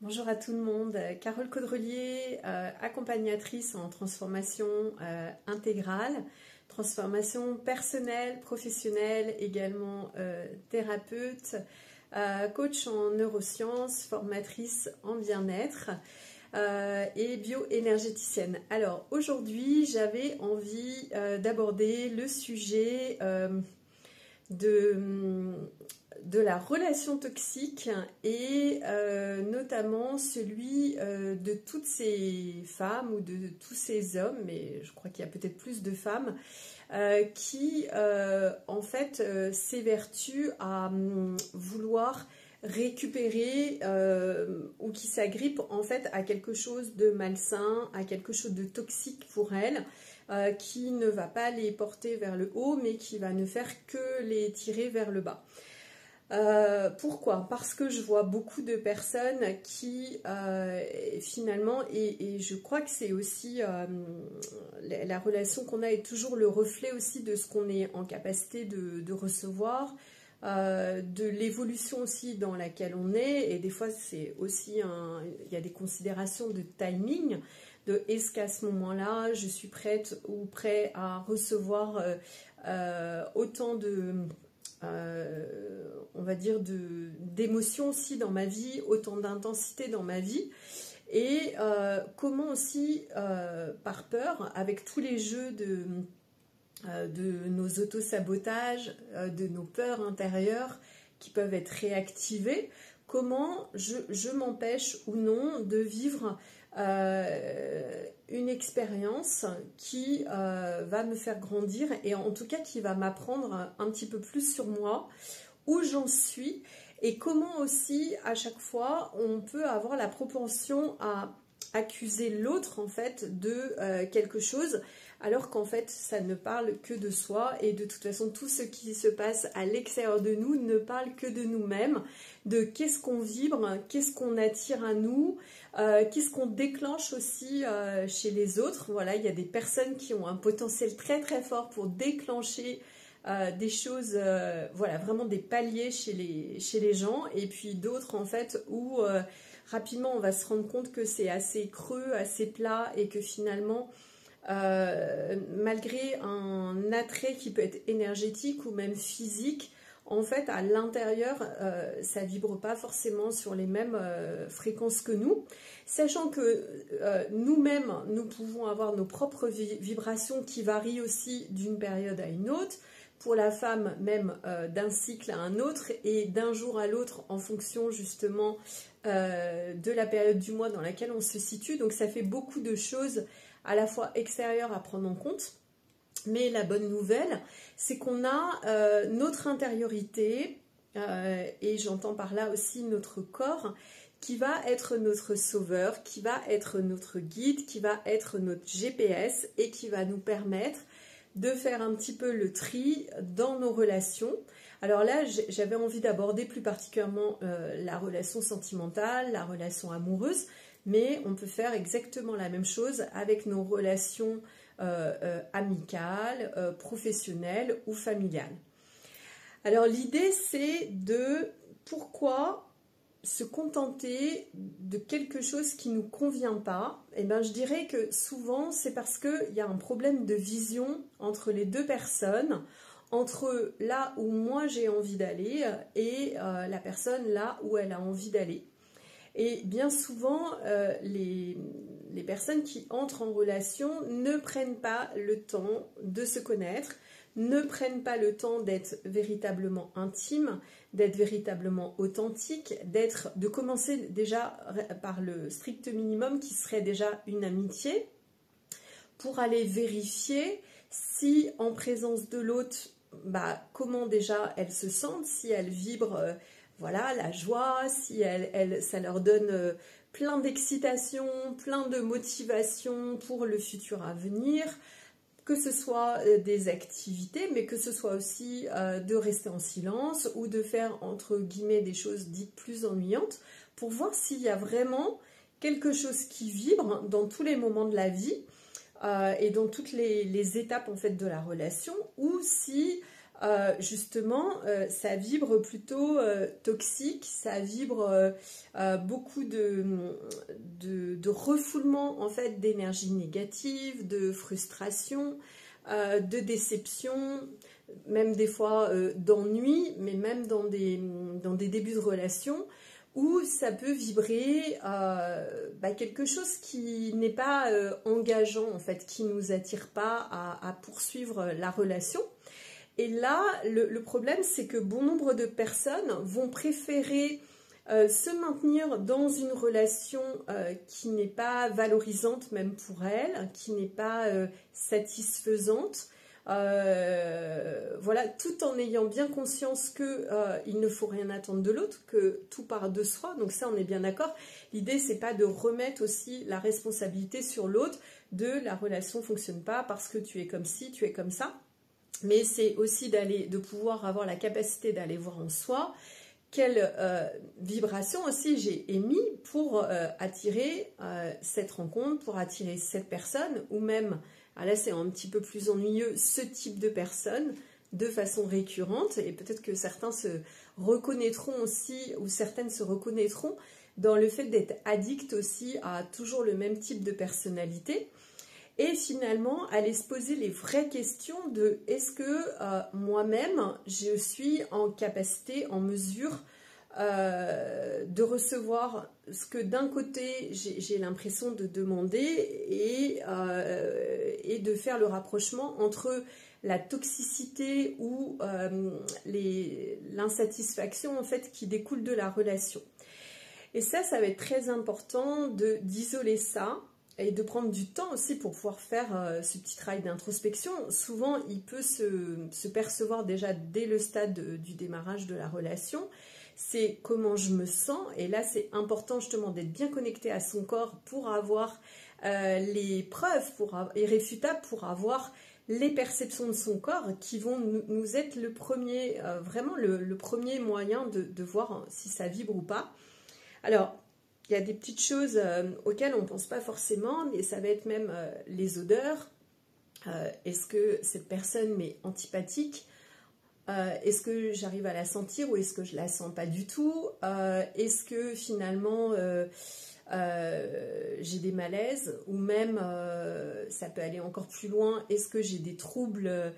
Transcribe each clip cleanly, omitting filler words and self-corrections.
Bonjour à tout le monde, Carole Caudrelier, accompagnatrice en transformation intégrale, transformation personnelle, professionnelle, également thérapeute, coach en neurosciences, formatrice en bien-être et bioénergéticienne. Alors aujourd'hui j'avais envie d'aborder le sujet de la relation toxique et notamment celui de toutes ces femmes ou de tous ces hommes, mais je crois qu'il y a peut-être plus de femmes, qui en fait s'évertuent à vouloir récupérer ou qui s'agrippent en fait à quelque chose de malsain, à quelque chose de toxique pour elles, qui ne va pas les porter vers le haut mais qui va ne faire que les tirer vers le bas. Pourquoi? Parce que je vois beaucoup de personnes qui finalement, et je crois que c'est aussi la relation qu'on a est toujours le reflet aussi de ce qu'on est en capacité de recevoir, de l'évolution aussi dans laquelle on est, et des fois c'est aussi il y a des considérations de timing, de est-ce qu'à ce moment-là je suis prête ou prêt à recevoir autant de on va dire d'émotions aussi dans ma vie, autant d'intensité dans ma vie, et comment aussi par peur, avec tous les jeux de nos autosabotages, de nos peurs intérieures qui peuvent être réactivées, comment je m'empêche ou non de vivre une expérience qui va me faire grandir et en tout cas qui va m'apprendre un petit peu plus sur moi, où j'en suis et comment aussi à chaque fois on peut avoir la propension à accuser l'autre en fait de quelque chose alors qu'en fait ça ne parle que de soi, et de toute façon tout ce qui se passe à l'extérieur de nous ne parle que de nous-mêmes, de qu'est-ce qu'on vibre, qu'est-ce qu'on attire à nous, qu'est-ce qu'on déclenche aussi chez les autres. Voilà, il y a des personnes qui ont un potentiel très très fort pour déclencher des choses, voilà, vraiment des paliers chez les gens, et puis d'autres en fait où rapidement on va se rendre compte que c'est assez creux, assez plat, et que finalement malgré un attrait qui peut être énergétique ou même physique, en fait à l'intérieur ça vibre pas forcément sur les mêmes fréquences que nous, sachant que nous-mêmes nous pouvons avoir nos propres vibrations qui varient aussi d'une période à une autre, pour la femme même d'un cycle à un autre et d'un jour à l'autre en fonction justement de la période du mois dans laquelle on se situe. Donc ça fait beaucoup de choses à la fois extérieures à prendre en compte, mais la bonne nouvelle c'est qu'on a notre intériorité et j'entends par là aussi notre corps qui va être notre sauveur, qui va être notre guide, qui va être notre GPS et qui va nous permettre de faire un petit peu le tri dans nos relations. Alors là, j'avais envie d'aborder plus particulièrement la relation sentimentale, la relation amoureuse, mais on peut faire exactement la même chose avec nos relations amicales, professionnelles ou familiales. Alors l'idée c'est de pourquoi se contenter de quelque chose qui ne nous convient pas. Et ben, je dirais que souvent c'est parce qu'il y a un problème de vision entre les deux personnes, entre là où moi j'ai envie d'aller et la personne là où elle a envie d'aller. Et bien souvent les personnes qui entrent en relation ne prennent pas le temps de se connaître, ne prennent pas le temps d'être véritablement intime, d'être véritablement authentique, de commencer déjà par le strict minimum qui serait déjà une amitié, pour aller vérifier si en présence de l'autre, comment déjà elles se sentent, si elles vibrent voilà, la joie, si ça leur donne plein d'excitation, plein de motivation pour le futur à venir, que ce soit des activités, mais que ce soit aussi de rester en silence ou de faire entre guillemets des choses dites plus ennuyantes, pour voir s'il y a vraiment quelque chose qui vibre dans tous les moments de la vie et dans toutes les étapes en fait de la relation, ou si justement, ça vibre plutôt toxique, ça vibre beaucoup de refoulement en fait d'énergie négative, de frustration, de déception, même des fois d'ennui, mais même dans des débuts de relation, où ça peut vibrer quelque chose qui n'est pas engageant, en fait, qui ne nous attire pas à poursuivre la relation. Et là, le problème, c'est que bon nombre de personnes vont préférer se maintenir dans une relation qui n'est pas valorisante même pour elles, qui n'est pas satisfaisante, voilà, tout en ayant bien conscience qu'il ne faut rien attendre de l'autre, que tout part de soi. Donc ça, on est bien d'accord. L'idée, c'est pas de remettre aussi la responsabilité sur l'autre de la relation fonctionne pas parce que tu es comme ci, tu es comme ça. Mais c'est aussi de pouvoir avoir la capacité d'aller voir en soi quelle vibration aussi j'ai émis pour attirer cette rencontre, pour attirer cette personne, ou même, là c'est un petit peu plus ennuyeux, ce type de personne de façon récurrente, et peut-être que certains se reconnaîtront aussi, ou certaines se reconnaîtront dans le fait d'être addict aussi à toujours le même type de personnalité. Et finalement, aller se poser les vraies questions de est-ce que moi-même, je suis en capacité, en mesure de recevoir ce que d'un côté, j'ai l'impression de demander et de faire le rapprochement entre la toxicité ou l'insatisfaction en fait, qui découle de la relation. Et ça va être très important d'isoler ça, et de prendre du temps aussi pour pouvoir faire ce petit travail d'introspection. Souvent, il peut se percevoir déjà dès le stade du démarrage de la relation. C'est comment je me sens. Et là, c'est important justement d'être bien connecté à son corps pour avoir les preuves irréfutables, pour avoir les perceptions de son corps qui vont nous être le premier, vraiment le premier moyen de voir si ça vibre ou pas. Alors, il y a des petites choses auxquelles on ne pense pas forcément, mais ça va être même les odeurs. Est-ce que cette personne m'est antipathique? Est-ce que j'arrive à la sentir ou est-ce que je ne la sens pas du tout? Est-ce que finalement j'ai des malaises? Ou même, ça peut aller encore plus loin, est-ce que j'ai des troubles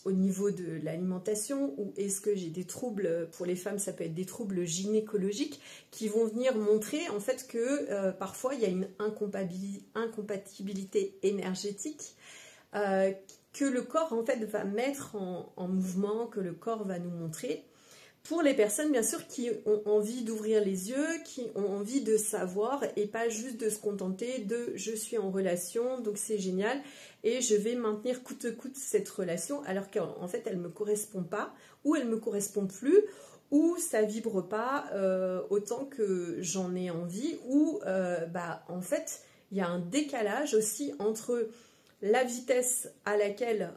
au niveau de l'alimentation, ou est-ce que j'ai des troubles, pour les femmes ça peut être des troubles gynécologiques qui vont venir montrer en fait que parfois il y a une incompatibilité énergétique que le corps en fait va mettre en mouvement, que le corps va nous montrer. Pour les personnes bien sûr qui ont envie d'ouvrir les yeux, qui ont envie de savoir et pas juste de se contenter de je suis en relation donc c'est génial et je vais maintenir coûte que coûte cette relation alors qu'en fait elle ne me correspond pas ou elle ne me correspond plus ou ça vibre pas autant que j'en ai envie ou en fait il y a un décalage aussi entre la vitesse à laquelle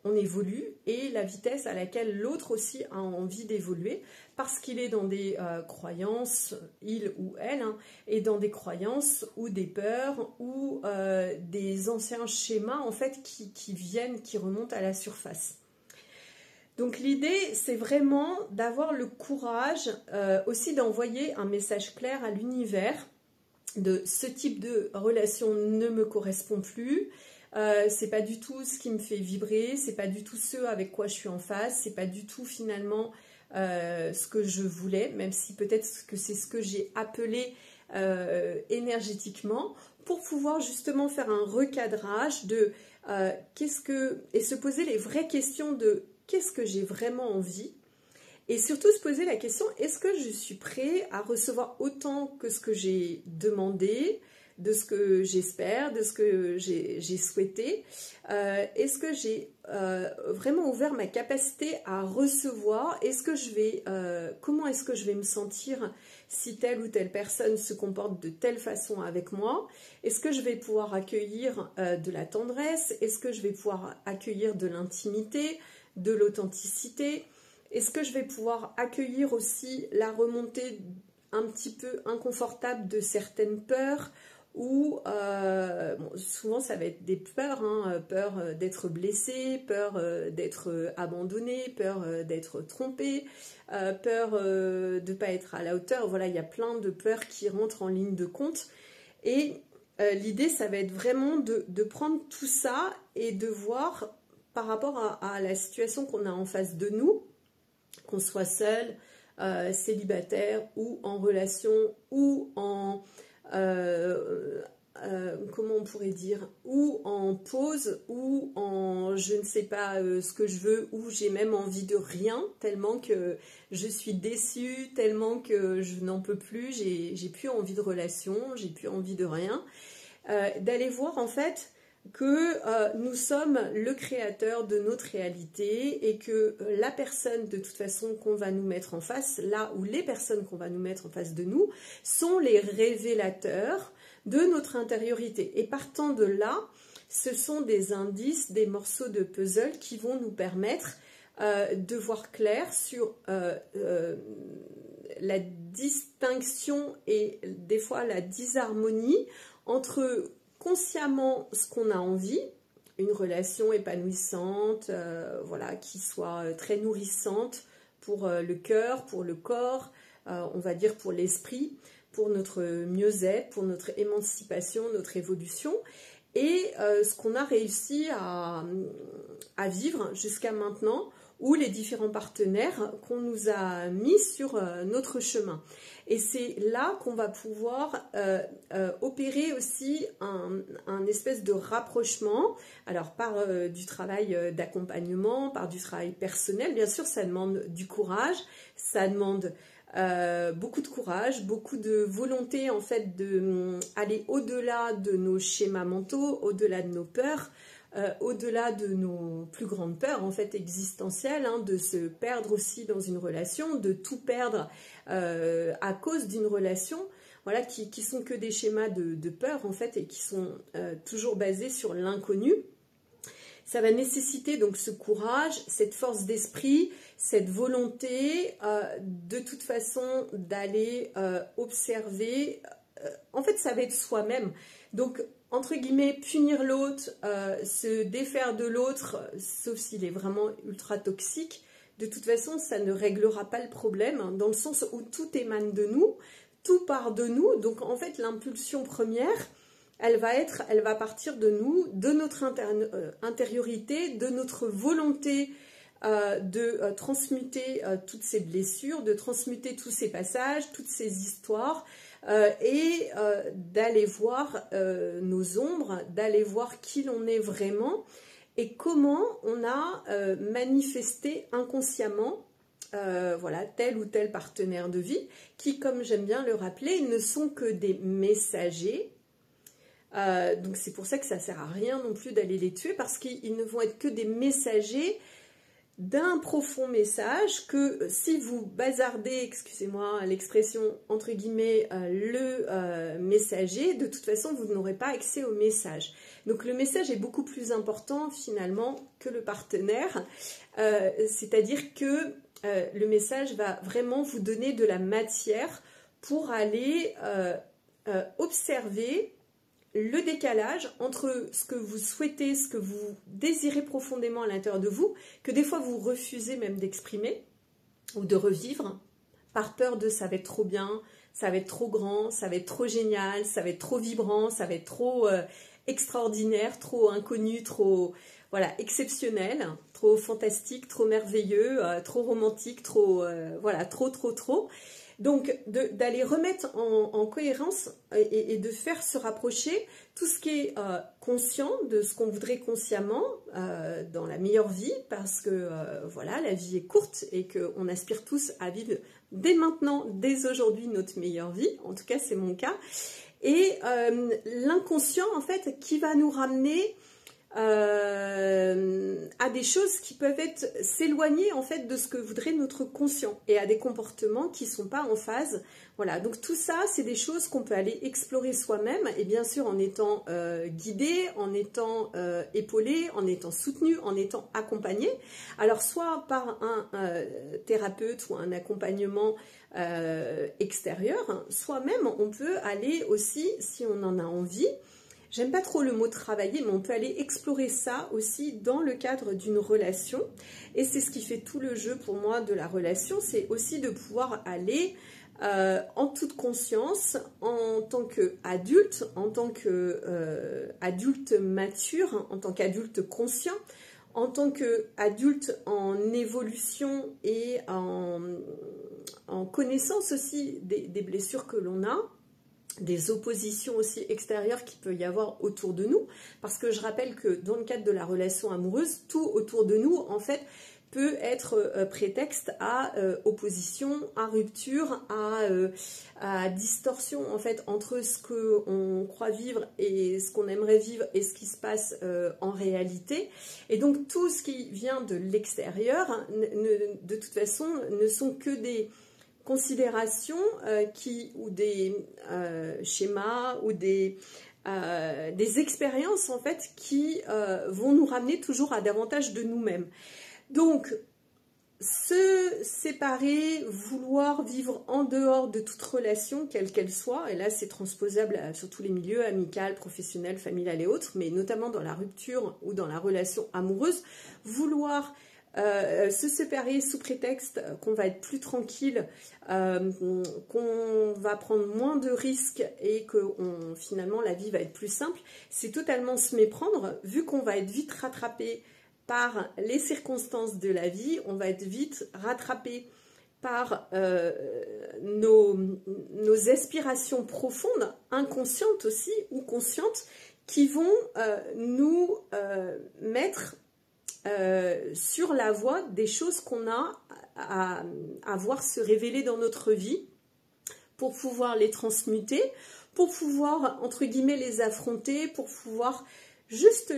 on évolue et la vitesse à laquelle l'autre aussi a envie d'évoluer parce qu'il est dans des croyances, il ou elle, est dans des croyances ou des peurs ou des anciens schémas en fait qui remontent à la surface. Donc l'idée c'est vraiment d'avoir le courage aussi d'envoyer un message clair à l'univers de ce type de relation ne me correspond plus. C'est pas du tout ce qui me fait vibrer, c'est pas du tout ce avec quoi je suis en phase, c'est pas du tout finalement ce que je voulais, même si peut-être que c'est ce que j'ai appelé énergétiquement, pour pouvoir justement faire un recadrage de et se poser les vraies questions de qu'est-ce que j'ai vraiment envie. Et surtout se poser la question, est-ce que je suis prêt à recevoir autant que ce que j'ai demandé, de ce que j'espère, de ce que j'ai souhaité? Est-ce que j'ai vraiment ouvert ma capacité à recevoir? Comment est-ce que je vais me sentir si telle ou telle personne se comporte de telle façon avec moi? Est-ce que je vais pouvoir accueillir de la tendresse? Est-ce que je vais pouvoir accueillir de l'intimité, de l'authenticité? Est-ce que je vais pouvoir accueillir aussi la remontée un petit peu inconfortable de certaines peurs ou bon, souvent ça va être des peurs, hein, peur d'être blessé, peur d'être abandonné, peur d'être trompé, peur de ne pas être à la hauteur. Voilà, il y a plein de peurs qui rentrent en ligne de compte. Et l'idée, ça va être vraiment de prendre tout ça et de voir par rapport à la situation qu'on a en face de nous, qu'on soit seul, célibataire ou en relation ou en comment on pourrait dire, ou en pause, ou en je ne sais pas ce que je veux, ou j'ai même envie de rien, tellement que je suis déçue, tellement que je n'en peux plus, j'ai plus envie de relation, j'ai plus envie de rien. D'aller voir en fait que nous sommes le créateur de notre réalité et que la personne de toute façon qu'on va nous mettre en face, là où les personnes qu'on va nous mettre en face de nous, sont les révélateurs de notre intériorité. Et partant de là, ce sont des indices, des morceaux de puzzle qui vont nous permettre de voir clair sur la distinction et des fois la disharmonie entre consciemment ce qu'on a envie, une relation épanouissante, voilà, qui soit très nourrissante pour le cœur, pour le corps, on va dire pour l'esprit, pour notre mieux-être, pour notre émancipation, notre évolution, et ce qu'on a réussi à vivre jusqu'à maintenant, ou les différents partenaires qu'on nous a mis sur notre chemin. Et c'est là qu'on va pouvoir opérer aussi un espèce de rapprochement, alors par du travail d'accompagnement, par du travail personnel. Bien sûr, ça demande du courage, ça demande beaucoup de courage, beaucoup de volonté en fait d'aller au-delà de nos schémas mentaux, au-delà de nos peurs, au-delà de nos plus grandes peurs en fait existentielles, hein, de se perdre aussi dans une relation, de tout perdre à cause d'une relation, voilà, qui sont que des schémas de peur en fait et qui sont toujours basés sur l'inconnu. Ça va nécessiter donc ce courage, cette force d'esprit, cette volonté de toute façon d'aller observer. En fait, ça va être soi-même. Donc, entre guillemets, punir l'autre, se défaire de l'autre, sauf s'il est vraiment ultra toxique, de toute façon, ça ne réglera pas le problème, hein, dans le sens où tout émane de nous, tout part de nous. Donc, en fait, l'impulsion première, elle va partir de nous, de notre intériorité, de notre volonté de transmuter toutes ces blessures, de transmuter tous ces passages, toutes ces histoires, et d'aller voir nos ombres, d'aller voir qui l'on est vraiment et comment on a manifesté inconsciemment voilà, tel ou tel partenaire de vie qui, comme j'aime bien le rappeler, ne sont que des messagers. Donc c'est pour ça que ça ne sert à rien non plus d'aller les tuer, parce qu'ils ne vont être que des messagers d'un profond message que si vous bazardez, excusez-moi l'expression entre guillemets, le messager, de toute façon vous n'aurez pas accès au message. Donc le message est beaucoup plus important finalement que le partenaire, c'est-à-dire que le message va vraiment vous donner de la matière pour aller observer le décalage entre ce que vous souhaitez, ce que vous désirez profondément à l'intérieur de vous, que des fois vous refusez même d'exprimer ou de revivre, par peur de ça va être trop bien, ça va être trop grand, ça va être trop génial, ça va être trop vibrant, ça va être trop extraordinaire, trop inconnu, trop voilà, exceptionnel, trop fantastique, trop merveilleux, trop romantique, trop voilà, trop. Donc, d'aller remettre en cohérence et de faire se rapprocher tout ce qui est conscient de ce qu'on voudrait consciemment dans la meilleure vie, parce que voilà, la vie est courte et qu'on aspire tous à vivre dès maintenant, dès aujourd'hui, notre meilleure vie. En tout cas, c'est mon cas. Et l'inconscient, en fait, qui va nous ramener à des choses qui peuvent être s'éloigner en fait de ce que voudrait notre conscient et à des comportements qui ne sont pas en phase. Voilà, donc tout ça, c'est des choses qu'on peut aller explorer soi-même et bien sûr en étant guidé, en étant épaulé, en étant soutenu, en étant accompagné. Alors soit par un thérapeute ou un accompagnement extérieur, hein, soit même on peut aller aussi, si on en a envie, j'aime pas trop le mot travailler, mais on peut aller explorer ça aussi dans le cadre d'une relation. Et c'est ce qui fait tout le jeu pour moi de la relation, c'est aussi de pouvoir aller en toute conscience, en tant qu'adulte, en tant qu'adulte mature, en tant qu'adulte conscient, en tant qu'adulte en évolution et en connaissance aussi des blessures que l'on a, des oppositions aussi extérieures qu'il peut y avoir autour de nous, parce que je rappelle que dans le cadre de la relation amoureuse, tout autour de nous, en fait, peut être prétexte à opposition, à rupture, à distorsion, en fait, entre ce qu'on croit vivre et ce qu'on aimerait vivre et ce qui se passe en réalité. Et donc, tout ce qui vient de l'extérieur, de toute façon, ne sont que des considérations ou des schémas ou des expériences en fait qui vont nous ramener toujours à davantage de nous-mêmes. Donc se séparer, vouloir vivre en dehors de toute relation, quelle qu'elle soit, et là c'est transposable sur tous les milieux, amical, professionnel, familial et autres, mais notamment dans la rupture ou dans la relation amoureuse, vouloir se séparer sous prétexte qu'on va être plus tranquille, qu'on va prendre moins de risques et que finalement la vie va être plus simple, c'est totalement se méprendre, vu qu'on va être vite rattrapé par les circonstances de la vie, on va être vite rattrapé par nos aspirations profondes, inconscientes aussi ou conscientes, qui vont nous mettre sur la voie des choses qu'on a à voir se révéler dans notre vie pour pouvoir les transmuter, pour pouvoir, entre guillemets, les affronter, pour pouvoir juste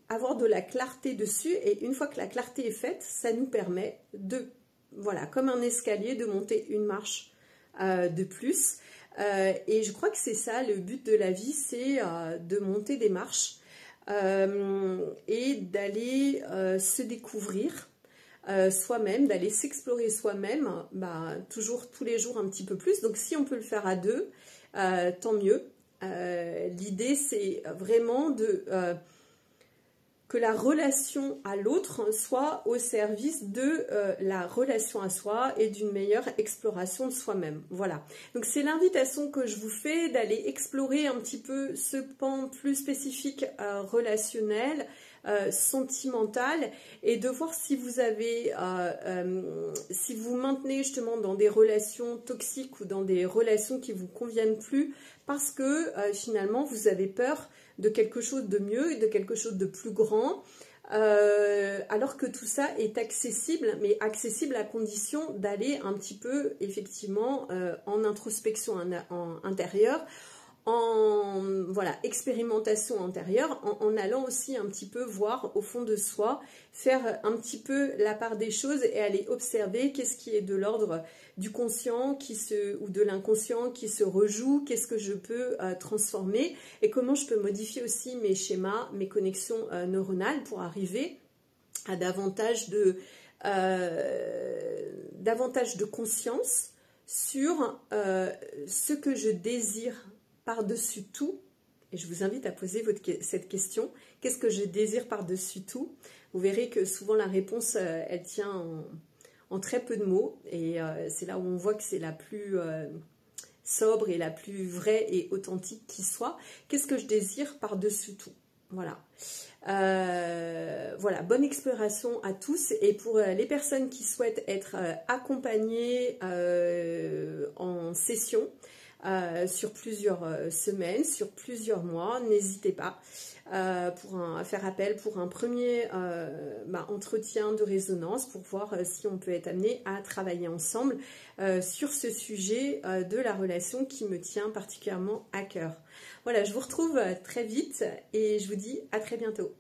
avoir de la clarté dessus. Et une fois que la clarté est faite, ça nous permet de, voilà, comme un escalier, de monter une marche de plus. Et je crois que c'est ça, le but de la vie, c'est de monter des marches. Et d'aller se découvrir soi-même, d'aller s'explorer soi-même, toujours tous les jours un petit peu plus. Donc si on peut le faire à deux, tant mieux. L'idée c'est vraiment que la relation à l'autre soit au service de la relation à soi et d'une meilleure exploration de soi-même. Voilà. Donc c'est l'invitation que je vous fais d'aller explorer un petit peu ce pan plus spécifique relationnel, sentimental, et de voir si vous avez, si vous maintenez justement dans des relations toxiques ou dans des relations qui ne vous conviennent plus parce que finalement vous avez peur de quelque chose de mieux et de quelque chose de plus grand, alors que tout ça est accessible, mais accessible à condition d'aller un petit peu effectivement en introspection intérieure, en voilà, expérimentation antérieure, en allant aussi un petit peu voir au fond de soi, faire un petit peu la part des choses et aller observer qu'est-ce qui est de l'ordre du conscient ou de l'inconscient qui se rejoue, qu'est-ce que je peux transformer et comment je peux modifier aussi mes schémas, mes connexions neuronales pour arriver à davantage de conscience sur ce que je désire par-dessus tout. Et je vous invite à poser cette question. Qu'est-ce que je désire par-dessus tout? Vous verrez que souvent la réponse, elle tient en très peu de mots. Et c'est là où on voit que c'est la plus sobre et la plus vraie et authentique qui soit. Qu'est-ce que je désire par-dessus tout? Voilà. Voilà, bonne exploration à tous. Et pour les personnes qui souhaitent être accompagnées en session, sur plusieurs semaines, sur plusieurs mois, n'hésitez pas à faire appel pour un premier entretien de résonance pour voir si on peut être amené à travailler ensemble sur ce sujet de la relation qui me tient particulièrement à cœur. Voilà, je vous retrouve très vite et je vous dis à très bientôt.